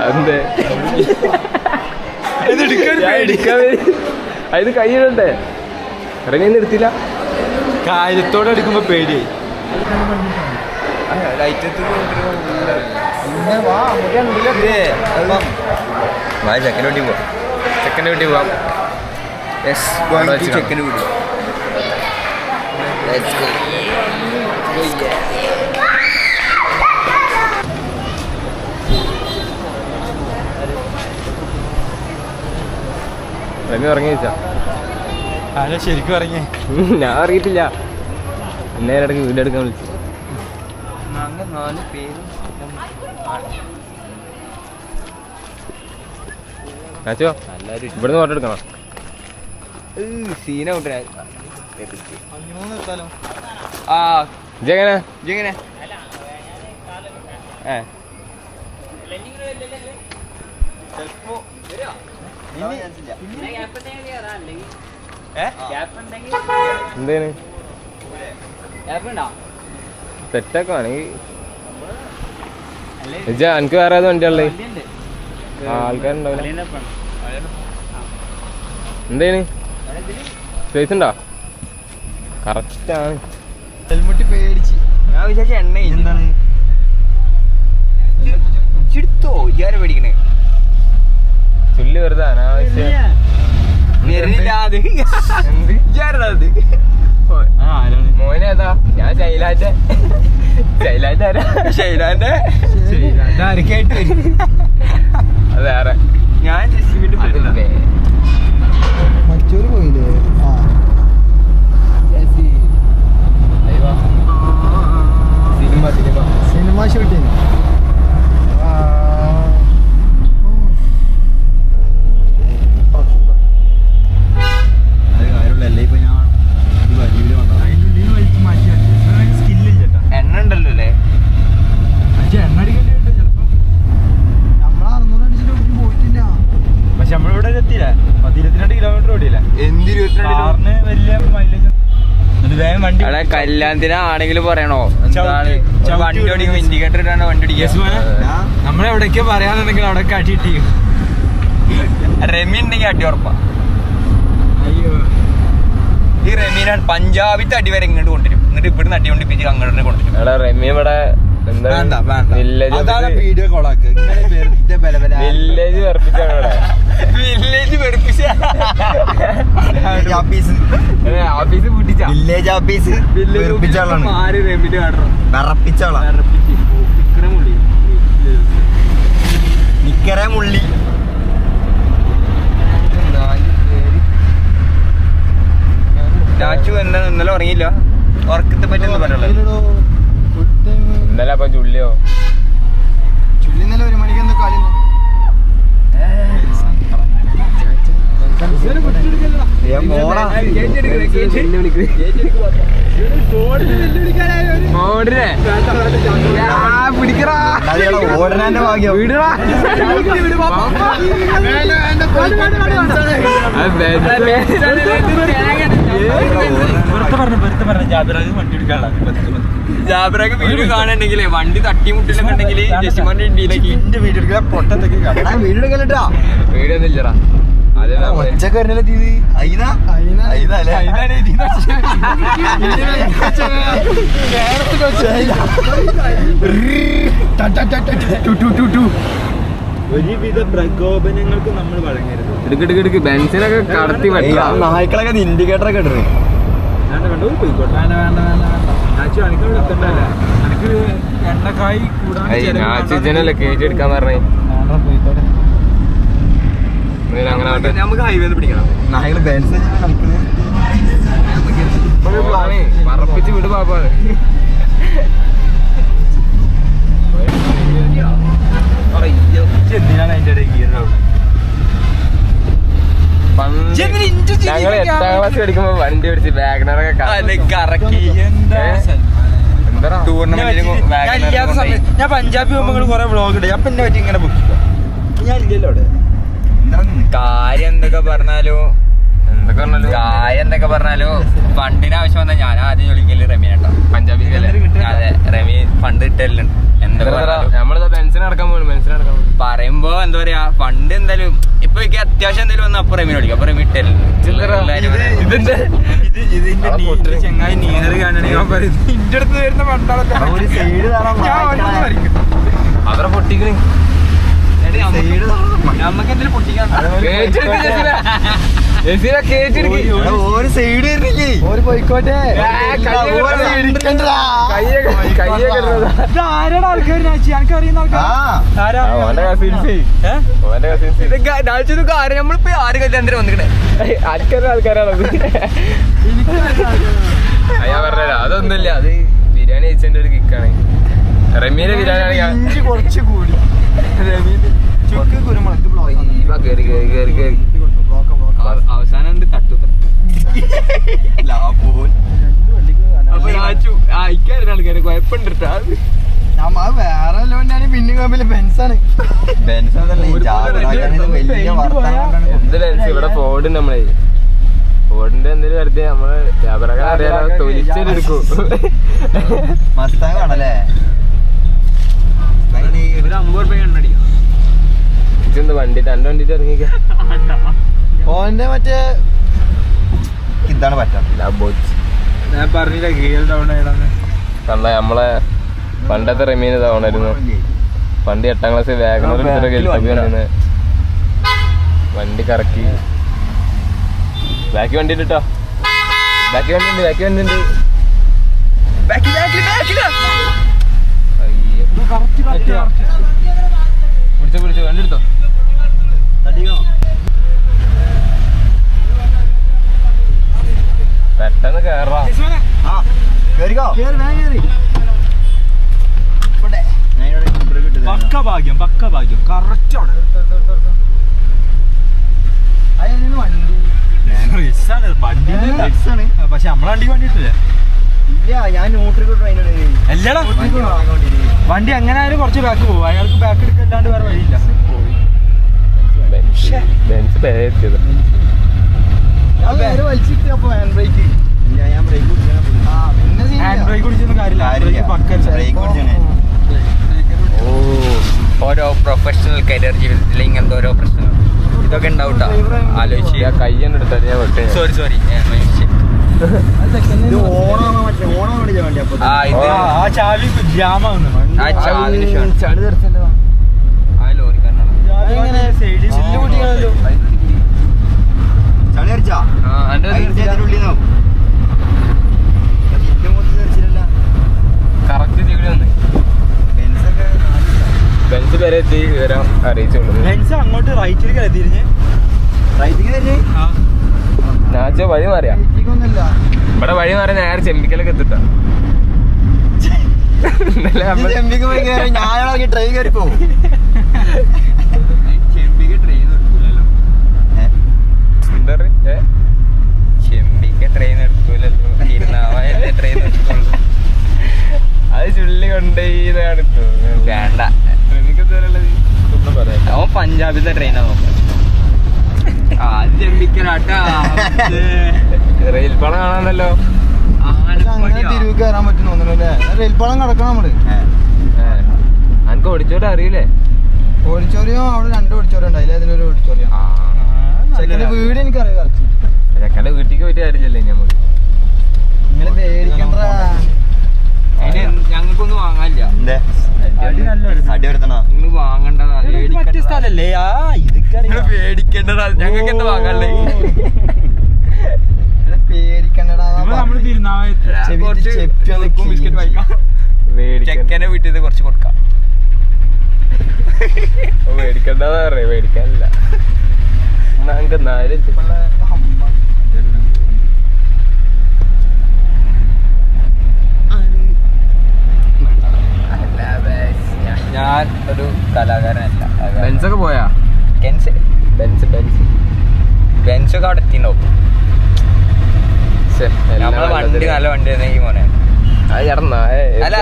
അതെ അത് കയ്യിടണ്ടേ ഇറങ്ങി എടുത്തില്ല കാര്യത്തോടെ എടുക്കുമ്പോ പേടിയായി ചെക്കൻ്റെ വീട്ടിൽ പോവാം ചെക്കൻ്റെ വീട്ടിൽ പോവാം ചെക്കൻ്റെ വീട്ടിൽ റമി ഉറങ്ങി വെച്ചാ ആരാ ശരിക്കും ഇറങ്ങിയേ ഞാൻ അറിയത്തില്ല എന്നെ ഇടയ്ക്ക് വീടെടുക്കാൻ വിളിച്ചു നാച്ചോ ഇവിടുന്ന് ഫോട്ടോ എടുക്കണം സീന കൊണ്ടുവരാ ആ ഇതെങ്ങനെ ഇങ്ങനെ എന്തേന് സെറ്റാക്കുവാണെങ്കിൽ എനിക്ക് വേറെ ഏത് വണ്ടിയുള്ളേ ആൾക്കാരുണ്ടാവില്ല എന്തേന് സ്പേസ് ഉണ്ടോ കറക്റ്റാണ് ഹെൽമെറ്റ് പേടിച്ച് ഞാൻ വിചാരിച്ച എണ്ണ എന്താണ് എടുത്തോ ഇയാരെ പേടിക്കണേ ചുള്ളി വെറുതെ അനാവശ്യം വരുന്നില്ല അത് എന്ത് ഇയാരടാ അത് മോനെ ഏതാ ഞാൻ ശൈലാന്റെ ആരാ ഷൈലാന്റെ ആരൊക്കെയായിട്ട് വരും അത് വേറെ ഞാൻ ജെസിബിന്റെ ഫ്രണ്ടാ മറ്റൊരു പോയില്ലേ സിനിമ ഷൂട്ടിങ് എണ്ണ ഉണ്ടല്ലോ അല്ലേ പക്ഷെ നമ്മളിവിടെ എത്തിയില്ല 12 കിലോമീറ്റർ ഓടിയില്ല കാറിന് വലിയ മൈലേജ് വേഗം വണ്ടി അവിടെ കല്യാണത്തിനാണെങ്കിലും പറയണോ എന്താണ് ചവിട്ടി വണ്ടി ഓടിക്കുമ്പോ ഇൻഡിക്കേറ്റർ ഇട്ടാണ് വണ്ടി ഓടിക്കുക നമ്മളെവിടേക്കോ പറയാന്നുണ്ടെങ്കിൽ അവിടെ അടിയിട്ട് റെമി ഉണ്ടെങ്കിൽ അടി ഉറപ്പാ അയ്യോ ഈ റെമീനാണ് പഞ്ചാബിത്തെ അടി വരെ ഇങ്ങോട്ട് കൊണ്ടുവരും എന്നിട്ട് ഇവിടുന്ന് അടി കൊണ്ടിപ്പിച്ച് അങ്ങോട്ട് കൊണ്ടുവരും എടാ റമി ഇവിടെ എന്താ വീഡിയോ കോളാക്ക് വില്ലേജ് വെറുപ്പിച്ചാണ് ഇവിടെ വില്ലേജ് വെറുപ്പിച്ച ഓഫീസ് പൂട്ടിച്ച വില്ലേജ് ഓഫീസ് വെറുപ്പിച്ചാളാണ് ആര് റെമിന്റെ കാട്ടണം വിറപ്പിച്ചാളാണ് നിക്കറ മുള്ളി ചാച്ചു എന്താണ് ഇന്നലെ ഉറങ്ങിയില്ല ഉറക്കത്തെ പറ്റി എന്താ പറയുള്ളത് ഇന്നലെ അപ്പൊ ചുള്ളിയോ ചുള്ളി ഇന്നലെ 1 മണിക്ക് എന്താ കളി മോഡിനെ പിടിക്കറാ ഓടനാന്റെ ഭാഗ്യം വീടടാ ജാബിറൊക്കെ വീഡിയോ കാണുന്നുണ്ടെങ്കിലേ വണ്ടി തട്ടിമുട്ടിലൊക്കെ ഉണ്ടെങ്കിൽ ജസിമാന്റെ ഇന്ത്യയിലേക്ക് എന്റെ വീഡിയോ എടുക്കാൻ പൊട്ടത്തൊക്കെ വീടെടുക്കലട്ടാ വീഡിയോ ഒന്നും ഇല്ലടാ അതെല്ലാം ഒച്ചക്ക് വരുന്നില്ല തീയതി ഒരുവിധ പ്രകോപനങ്ങൾക്ക് നമ്മൾ വഴങ്ങരുത് എടുക്ക് ബെൻസിനൊക്കെ കടത്തി വെട്ടാ നായ്ക്കളൊക്കെ ഇൻഡിക്കേറ്റർ ഒക്കെ ഇടുന്നത് വേണ്ട പോയിക്കോട്ടെ വേണ്ട അനക്ക് അവിടെ എത്തണ്ടല്ലേ അനക്ക് നമുക്ക് എണ്ണക്കായി കൂടാൻ നാച്ചുജനല്ലേ കേറ്റി എടുക്കാൻ പറഞ്ഞേ അങ്ങനെ നമുക്ക് ഹൈവേ പിടിക്കണം. നായകള് ബെൻസ് പറപ്പിച്ച് വിട് പാപ്പാ. എന്തിനാണ് അതിന്റെ ഇടയിൽ ഗിയർ ഞങ്ങൾ 8ാം ക്ലാസ് പഠിക്കുമ്പോ വണ്ടി പിടിച്ച് വാഗണറൊക്കെ കറക്കി എന്താ ടൂർണമെന്റിന് ഞാൻ പഞ്ചാബി പോകുമ്പോൾ കുറെ വ്ളോഗ് ഉണ്ട്. അപ്പൊ എന്നെ പറ്റി ഇങ്ങനെ ബുക്ക് ഞാൻ ഇല്ലല്ലോ അവിടെ. കാര്യം എന്തൊക്കെ പറഞ്ഞാലും ഫണ്ടിന് ആവശ്യം വന്നാൽ ഞാൻ ആദ്യം വിളിക്കല് റമീനട്ടോ. പഞ്ചാബി അതെ, റമി ഫണ്ട് കിട്ടലുണ്ട്. നമ്മളിതാ ബെൻസിന് നടക്കാൻ പോകും. പറയുമ്പോ എന്താ പറയാ, ഫണ്ട് എന്തായാലും ഇപ്പൊ എനിക്ക് അത്യാവശ്യം എന്തെങ്കിലും വന്ന് അപ്പൊ റമീനെ വിളിക്കും. അപ്പൊ റമി ഇട്ടലുണ്ട്. ചെങ്ങായി നീയർ കാണണേ ഞാൻ പറയുന്നത് ഇന്റെ അടുത്ത് വരുന്ന പണ്ടാളൊക്കെ അവരെ പൊട്ടിക്കണേ നമുക്ക് എന്തെങ്കിലും പൊട്ടിക്കാൻ ഒരു സൈഡ് ഒരു പോയിക്കോട്ടെ. ആരാണ് ആൾക്കാർ എനിക്ക് അറിയുന്ന ആൾക്കാർ നമ്മളിപ്പോ ആര് കല്യാണത്തിന് വന്നിക്കണേ ആൾക്കാരാണത്. ഞാൻ പറഞ്ഞ അതൊന്നുമില്ല, അത് ബിരിയാണി കഴിച്ചതിന്റെ ഒരു കിക്കാണ്. റമീന്റെ ബിരിയാണി കുറച്ച് കൂടി അവസാനം തട്ടു ആൾക്കാരെ കുഴപ്പമുണ്ടാ. വേറെ വണ്ടിയാണ് പിന്നെ ബെൻസാണ്. എന്ത് ബെൻസ് ഇവിടെ ഫോർഡ് നമ്മളെ ഫോർഡിന്റെ എന്തെങ്കിലും വെറുതെ നമ്മള് വ്യാപാരക്കാർ അറിയാലോ തൊലിച്ചെടുക്കും. മസ്താങ്ങാണല്ലേ ഒരു 50 രൂപ എണ്ണടിക്കാം. ഇതെന്ത് വണ്ടി തന്റെ വണ്ടിട്ട് ഇറങ്ങിക്ക. ഓന്റെ മറ്റേ ഇതാണ് പറ്റാത്ത ഞാൻ പറഞ്ഞില്ല ഗിയർ ഡൗൺ ആയിടാന്ന്. കണ്ട നമ്മളെ പണ്ടത്തെ റമീന് തവണായിരുന്നു. പണ്ട് 8ാം ക്ലാസ് വാഗണർ വണ്ടി കറക്കി. ബാക്കി വണ്ടി ഉണ്ട് കേട്ടോ, ബാക്കി വണ്ടി ഉണ്ട്. പിടിച്ചോ വണ്ടി എടുത്തോ. പെട്ടെന്ന് കേറാ. പക്ക ഭാഗ്യം കറക്റ്റ് അവിടെ പക്ഷെ നമ്മളെ വണ്ടി വേണ്ടിട്ടില്ലേ? ഞാൻ അല്ലടാ വണ്ടി എങ്ങനെ ആയാലും കുറച്ച് ബാക്ക് പോകും. അയാൾക്ക് ബാക്ക് എടുക്കല്ലാണ്ട് വേറെ വഴിയില്ല. ബെൻസ് പേരെത്തിയത് ഹാൻഡ് ബ്രേക്ക് കുടിച്ചൊന്നും കാര്യമില്ല. ഓരോ പ്രൊഫഷണൽ കരിയർ ജീവിതത്തിൽ ഇങ്ങനത്തെ ഓരോ പ്രശ്നങ്ങൾ ഇതൊക്കെ ഉണ്ടാവട്ടോ. ആലോചിച്ച് കയ്യെന്ന് എടുത്താൽ ഞാൻ വെട്ടേ. സോറി ആ ചാവി ജാമാവുന്നു. ചളി തെറിച്ചല്ലോ. ആ ലോറിക്കാരനാണ്. സൈഡിൽ ചില്ല് കുട്ടികളല്ലോ. കറക്റ്റ് ഇവിടെ വന്ന് ബെൻസ് വരെ എത്തി വിവരം അറിയിച്ചോളൂ. ബെൻസ് അങ്ങോട്ട് റൈറ്റിലേക്ക് തിരിഞ്ഞ് നാച്ചോ വഴി മാറിയാ ഇവിടെ വഴി മാറി നേരെ ചെമ്പിക്കലൊക്കെ എത്തിട്ടാ. ട്രെയിൻ കയറി പോകും. ചെമ്പിക്ക് ട്രെയിൻ എടുക്കൂലല്ലോ. എന്താ പറയാ, ചെമ്പിക്ക് ട്രെയിൻ എടുക്കൂലല്ലോ. തിരുനാവായല്ലേ ട്രെയിൻ എടുക്കുള്ളൂ. അത് ചുള്ളി കൊണ്ടേന്നാണ് വേണ്ട, എനിക്കെന്താ പറയാ. അവൻ പഞ്ചാബിലെ ട്രെയിനാ നോക്കാം. അത് ചെമ്പിക്കലാട്ടാ. റെയിൽ പാളം കാണാനല്ലോ. തിരുവ് കയറാൻ പറ്റും തോന്നുന്നല്ലേ? റെയിൽപ്പാളം കിടക്കണം നമ്മള്. എനിക്ക് ഓടിച്ചോട്ട് അറിയില്ലേ? ഓഡിറ്റോറിയം അവിടെ 2 ഓഡിറ്റോറിയം ഉണ്ട്. അതിലൊരു ഓഡിറ്റോറിയം ചെക്കന്റെ വീട് എനിക്കറിയാം കറക്റ്റ്. ചെക്കന്റെ വീട്ടിലേക്ക് പോയിട്ട് കാര്യമില്ലല്ലേ നമുക്ക്. നിങ്ങള് പേടിക്കണ്ട. ഞങ്ങൾക്കൊന്നും വാങ്ങാനില്ല. അടി വരുത്തണോ? നിങ്ങൾ വാങ്ങണ്ടതാ. മറ്റേ സ്ഥലല്ലേ പേടിക്കേണ്ടതാ. ഞങ്ങൾക്ക് എന്താ വാങ്ങാനല്ലേ? പേടിക്കണ്ടടാ. നമ്മള് തിരുനാവായ ബിസ്ക്കറ്റ് വാങ്ങിക്കാം. ചെക്കനെ വീട്ടിൽ നിന്ന് കുറച്ച് കൊടുക്കാം. മേടിക്കണ്ടെന്നാ പറയാ, മേടിക്കാനില്ല. നമുക്ക് 4 ഞാൻ ഒരു കലാകാരനല്ല. ബെൻസൊക്കെ പോയാ? ബെൻസ് ബെൻസൊക്കെ അവിടെ എത്തിണ്ടാവും. നമ്മളെ വണ്ടി നല്ല വണ്ടി തന്നെ ഈ മോനെ. അല്ല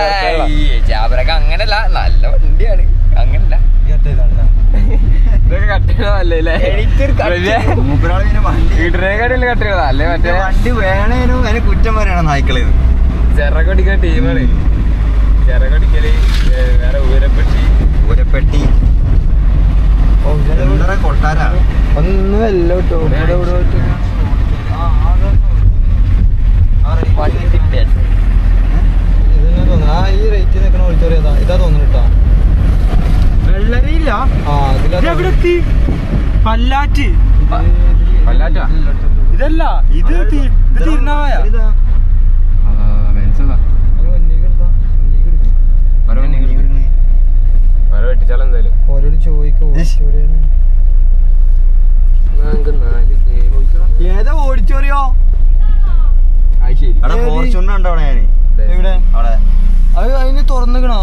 ഈ ജാബറൊക്കെ അങ്ങനല്ല, നല്ല വണ്ടിയാണ്. അങ്ങനല്ല ഇതൊക്കെ കട്ടികളല്ലേ? വീട്ടിനേക്കാട്ടില്ല കട്ടികളല്ലേ? മറ്റേ വണ്ടി വേണേനും അതിന് കുറ്റം പറയണം നായ്ക്കളെ. ചിറകൊടിക്കുന്ന ടീമാണ്. ചിറകൊടിക്കല്, വേറെ ഊരപ്പെട്ടി കൊട്ടാരാ ഒന്നുമല്ല കേട്ടോ. ഈ റേറ്റ് നിൽക്കണ ഓഡിറ്റോറിയം ഇതാ തോന്നുന്നു കേട്ടോ. വെള്ളരിയില്ല. പല്ലാറ്റ് ഇതല്ല, ഇത് തിരുനാവായ. വെട്ടിച്ചാലെന്തായാലും ഓരോട് ചോദിക്കും. ഏതാ ഓഡിറ്റോറിയോ? ഫോർച്യൂണർ ഉണ്ടോ അവിടെ? ഞാന് എവിടെ? അവിടെ അത് അതിന് തുറന്നിക്കണോ?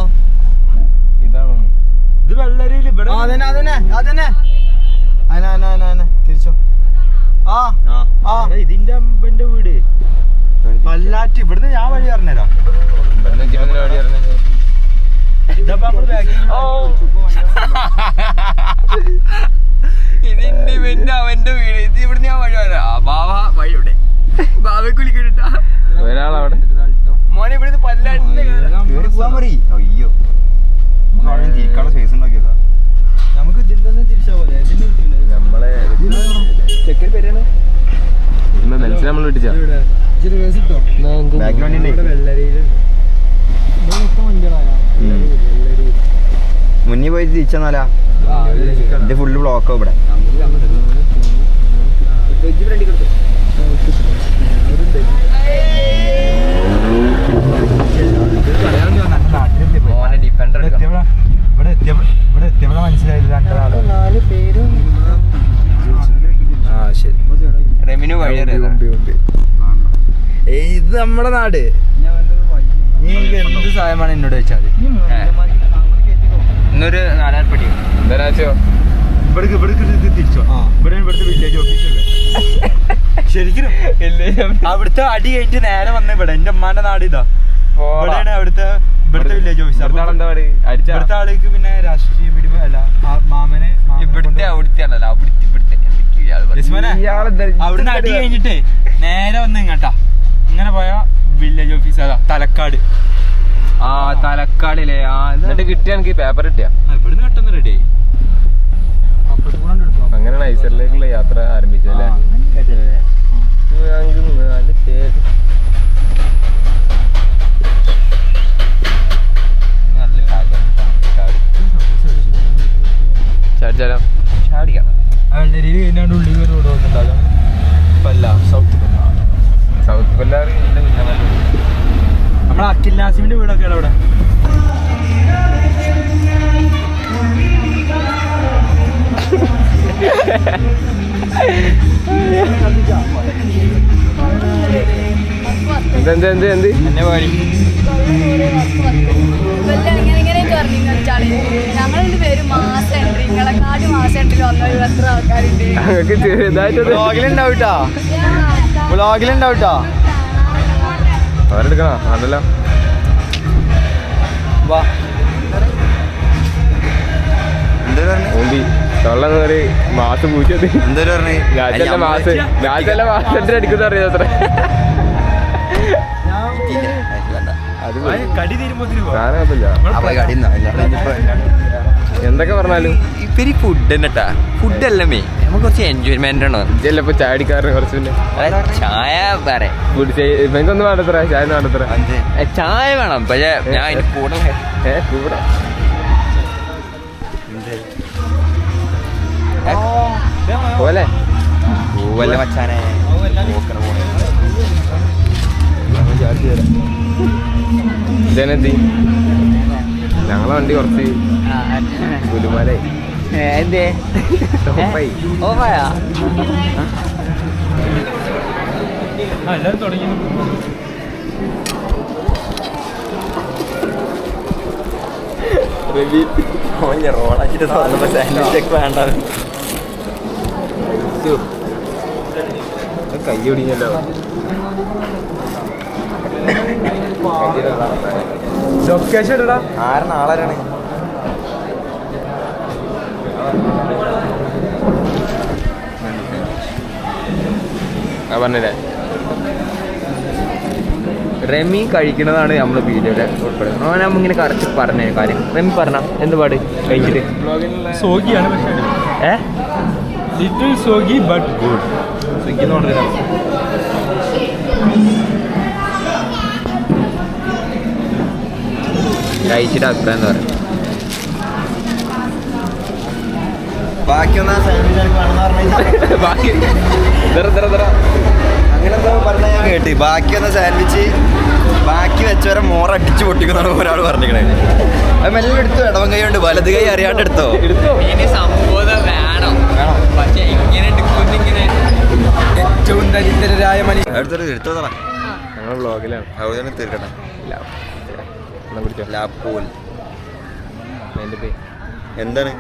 ഇതാണോ ഇത് വെള്ളരിയിൽ ഇവിടെ. അതന്നെ തിരിച്ചോ. ഇതിന്റെ അമ്പന്റെ വീട് പല്ലാറ്റ്. ഇവിടുന്ന് ഞാൻ വഴി പറഞ്ഞുതരാം. ഇതിന്റെ പിന്നെ അവന്റെ വീട്. ഇത് ഇവിടുന്ന് ഞാൻ വഴി പറയാ. ബാവ വഴിയുടെ ബാവയെ കുളിക്കിട്ടാ ഒരാളവിടെ. മോനെ ഇവിടുന്ന് പല്ലാട്ടിന്റെ അയ്യോ തിരിക്കാനുള്ള സ്പേസ് ഉണ്ടാക്കിയതാ. നമുക്ക് ഇതിൽ തന്നെ തിരിച്ചാ പോലെ. നമ്മളെ ചെക്കൻ പേരാണ് ബെൻസിനെ നമ്മൾ വിട്ടിച്ചാ ബാക്ക്ഗ്രൗണ്ട് മുന്നിൽ പോയി തിരിച്ചെന്നാലാ ഇത് ഫുള്ള് ബ്ലോക്കോ ഇവിടെ. മോനെ ഡിഫൻഡർ ഇവിടെ എത്തിയവിടെ മനസ്സിലായില്ല. 4 പേരും. ശരി. റെമിനു വഴി ഇത് നമ്മുടെ നാട്. നീ എനിക്ക് എന്ത് സഹായമാണ് എന്നോട് വെച്ചാൽ ഇന്നൊരു 4,000 പടി എന്താച്ചോ ഇവിടെ തിരിച്ചോ. ഇവിടുത്തെ വില്ലേജ് ഓഫീസല്ലേ ശരിക്കും. അവിടുത്തെ അടി കഴിഞ്ഞിട്ട് നേരെ വന്ന ഇവിടെ എന്റെ ഉമ്മാന്റെ നാട് ഇതാ. ഇവിടെയാണ് ഇവിടുത്തെ വില്ലേജ് ഓഫീസർ. ഇവിടുത്തെ ആൾക്ക് പിന്നെ രാഷ്ട്രീയ പിടിവ് അല്ല. മാമനെ ഇവിടുത്തെ അവിടുത്തെ ആണല്ലോ. അവിടുന്ന് അടി കഴിഞ്ഞിട്ടേ നേരെ വന്ന് ഇങ്ങട്ടാ. ഇങ്ങനെ പോയ വില്ലേജ് ഓഫീസ് അതാ തലക്കാട്. തലക്കാടില്ലേ? എന്നിട്ട് കിട്ടിയ എനിക്ക് പേപ്പർ കിട്ടിയ ഇവിടുന്ന് പെട്ടെന്ന് റെഡി ആയി. അങ്ങനെയാണ് ഐസറിലേക്കുള്ള യാത്ര ആരംഭിച്ചല്ലേ? ചാടിച്ചാലോ? ചാടിക്കാം. വെള്ളരിയിൽ കഴിഞ്ഞാണ്ട് ഉള്ളിൽ ഒരു റോഡ് വന്നിട്ടുണ്ടാകും. സൗത്ത് കൊല്ലാറ് നമ്മളെ അഖിൽനാസിമിന്റെ വീടൊക്കെ അവിടെ. എന്ത് എന്നെ പാടി ഞങ്ങളുടെ പേര് മാസം എൻട്രി. നിങ്ങളെക്കാട് മാസം എൻട്രി വന്ന എത്ര ആൾക്കാരുണ്ട്? വ്ളോഗിലുണ്ടാവൂട്ടാ. അവരെടുക്കണോ? ആണല്ലോ. വാ ഓമ്പി തൊള്ളന്ന് ഒരു മാസം പൂച്ചത് എന്തോരം പറഞ്ഞു രാജല്ല മാസം അടിക്കുന്ന അറിയാം അത്ര. അത് കടി തീരുമ്പോഴത്തേന് എന്തൊക്കെ പറഞ്ഞാലും ഇവര് ഫുഡ് തന്നെട്ടാ. ഫുഡല്ല മേ, നമുക്ക് കുറച്ച് എൻജോയ്മെന്റ് ആണ്. ഇപ്പൊ ചാടിക്കാരന് കുറച്ച് പിന്നെ ചായ വേറെ ഇവൻക്കൊന്നും വേണ്ടത്ര ചായ വേണ്ടത്ര. ചായ വേണം. പക്ഷേ ഞാൻ അതിന് കൂടെ കൂടെ പോലെ പൂവല്ല മച്ചാനെ. ഇതെത്തി ഞങ്ങളെ വണ്ടി കുറച്ച് ഗുലുമാലായി എന്തേ ടോപ്പായി. ഓഫായാ എല്ലാവരും തുടങ്ങി. റോളാക്കിട്ട് സാൻഡ്വിച്ച് വേണ്ട. കൈ ഒടിഞ്ഞല്ലോ. ലൊക്കേഷൻ ഇടടാ. ആരാണ് ആളാരാണ്? പറഞ്ഞില്ലേ റെമി കഴിക്കുന്നതാണ് നമ്മൾ വീഡിയോയുടെ ഉൾപ്പെടുന്നത്. അവൻ നമ്മ ഇങ്ങനെ കറക്റ്റ് പറഞ്ഞ കാര്യം. റെമി പറഞ്ഞ എന്ത് പാട് കഴിച്ചിട്ട് സോഗിയാണ് പക്ഷേ little soggy but good. Swiggy എന്ന് പറഞ്ഞില്ല കഴിച്ചിട്ട് അഭിപ്രായം എന്താ പറയുക? ബാക്കിയൊന്നാ സാൻഡ്വിച്ച് എനിക്ക് വേണമെന്ന് പറഞ്ഞു. ബാക്കി അങ്ങനെ എന്താ പറഞ്ഞാൽ ഞാൻ കേട്ടി. ബാക്കിയൊന്ന സാൻഡ്വിച്ച് ബാക്കി വെച്ചവരെ മോറടിച്ച് പൊട്ടിക്കുന്നതാണ് ഒരാൾ പറഞ്ഞിരിക്കണേ. അത് മെല്ലെ എടുത്തു. ഇടവൻ കൈ കൊണ്ട് വലത് കൈ അറിയാണ്ട് എടുത്തോ. ഇനി സംഭവം വേണം പക്ഷെ ഇങ്ങനെ എടുക്കുന്നിങ്ങനെ ഏറ്റവും ദരിദ്രരായ എടുത്തോട്ട് എടുത്തോ. ഞങ്ങൾ വ്ളോഗിലാണ്. അവിടെ തീർക്കട്ടെ. പിടിച്ചോ ലാപ്പൂൽ അതിൻ്റെ പേര് എന്താണ്?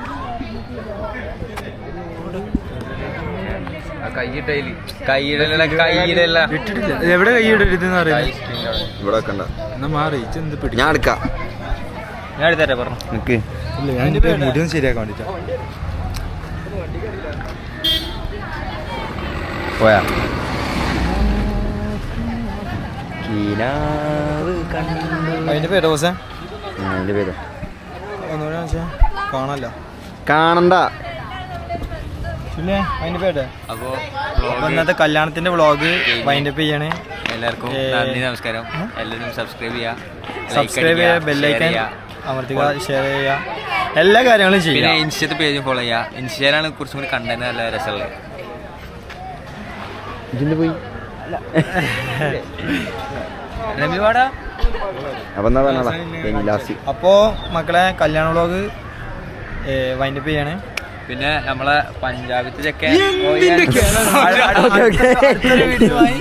കൈയിടല്ല ഇട്ടിട്ടില്ല. എവിടെ കൈയിടരുതെന്ന് അറിയാം. ഇവിടെ വെക്കണ്ട. എന്നാ മാറി എന്ത് പിടി. ഞാൻ എടുക്കാം. ഞാൻ എടുത്തരാ പറഞ്ഞു. നിക്ക്. ഇല്ല ഞാൻ എൻ്റെ മുടിയൊന്നും ശരിയാക്കാൻ വേണ്ടിട്ടാ. പോയാ അതിന്റെ പേര് ദിവസ അതിന്റെ പേര് ഒന്നുകൂടെ വെച്ചാ കാണാല്ല. കാണണ്ട. പിന്നെ അതിന്റെ പേര്. അപ്പോൾ അപ്പൊ ഇന്നത്തെ കല്യാണത്തിന്റെ വ്ളോഗ് വൈൻഡപ്പ് ചെയ്യാണ്. എല്ലാവർക്കും നന്ദി, നമസ്കാരം. എല്ലാവരും സബ്സ്ക്രൈബ് സബ്സ്ക്രൈബ് ചെയ്യുക, ബെല്ലൈക്കൻ അമർത്തുക, ഷെയർ ചെയ്യുക, എല്ലാ കാര്യങ്ങളും പിന്നെ ചെയ്യുക. ഇൻസ്റ്റത്തെ പേജ് ഫോളോ ചെയ്യുക. ഇൻസ്റ്റയിലാണ് കുറച്ചും കൂടി കണ്ടന്റ് നല്ല രസമുള്ളത്. ഇതിന് പോയി രമിവാടാ അപ്പൊ എന്നാ പറഞ്ഞാ ലാസ്റ്റ്. അപ്പോ മക്കളെ കല്യാണ വ്ളോഗ് വൈൻഡപ്പ് ചെയ്യാണ്. പിന്നെ നമ്മളെ പഞ്ചാബിത്തെ ചെക്കൻ അടുത്തൊരു വീഡിയോ ആയി